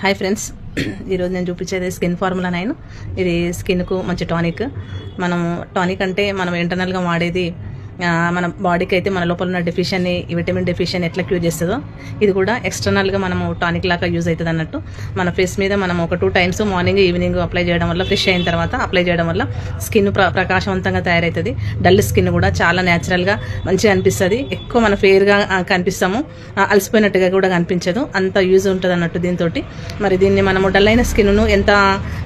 Hi friends, ఈరోజు నేను చూపించేది స్కిన్ ఫార్ములా 9. ఇది స్కిన్కు మంచి టానిక్. మనము టానిక్ అంటే మనం ఇంటర్నల్గా వాడేది మన బాడీకి అయితే మన లోపల ఉన్న డెఫిషియన్ని, విటమిన్ డెఫిషియన్ ఎట్లా క్యూర్ చేస్తుందో ఇది కూడా ఎక్స్టర్నల్గా మనము టానిక్ లాగా యూజ్ అవుతుంది అన్నట్టు. మన ఫేస్ మీద మనం ఒక 2 times మార్నింగ్ ఈవినింగ్ అప్లై చేయడం వల్ల, ఫ్రెష్ అయిన తర్వాత అప్లై చేయడం వల్ల స్కిన్ ప్రకాశవంతంగా తయారవుతుంది. డల్ స్కిన్ కూడా చాలా న్యాచురల్గా మంచిగా అనిపిస్తుంది. ఎక్కువ మన ఫెయిర్గా కనిపిస్తాము, అలసిపోయినట్టుగా కూడా కనిపించదు. అంత యూజ్ ఉంటుంది అన్నట్టు దీంతో. మరి దీన్ని మనము డల్ అయిన స్కిన్ను ఎంత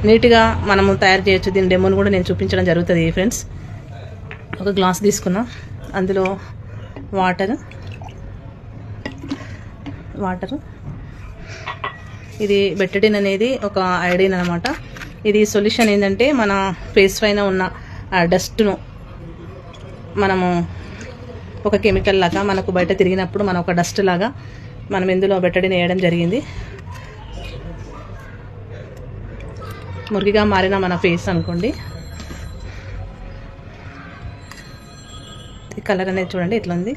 నీట్గా మనము తయారు చేయొచ్చు, దీని డెమోను కూడా నేను చూపించడం జరుగుతుంది ఫ్రెండ్స్. ఒక గ్లాస్ తీసుకున్నా, అందులో వాటర్. ఇది బెటడిన్ అనేది ఒక ఐడిన్ అనమాట. ఇది సొల్యూషన్ ఏంటంటే మన ఫేస్ పైన ఉన్న డస్ట్ను మనము ఒక కెమికల్ లాగా మనకు బయట తిరిగినప్పుడు మన ఒక డస్ట్ లాగా మనం ఇందులో బెటడిన్ వేయడం జరిగింది. మురికిగా మారిన మన ఫేస్ అనుకోండి, కలర్ అనేది చూడండి ఇట్లా ఉంది.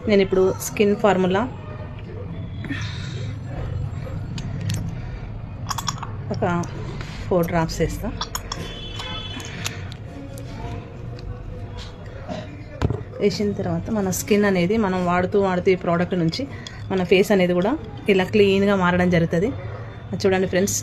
నేను ఇప్పుడు స్కిన్ ఫార్ములా ఒక 4 drops వేస్తా. వేసిన తర్వాత మన స్కిన్ అనేది మనం వాడుతూ ఈ ప్రోడక్ట్ నుంచి మన ఫేస్ అనేది కూడా ఇలా క్లీన్గా మారడం జరుగుతుంది. చూడండి ఫ్రెండ్స్.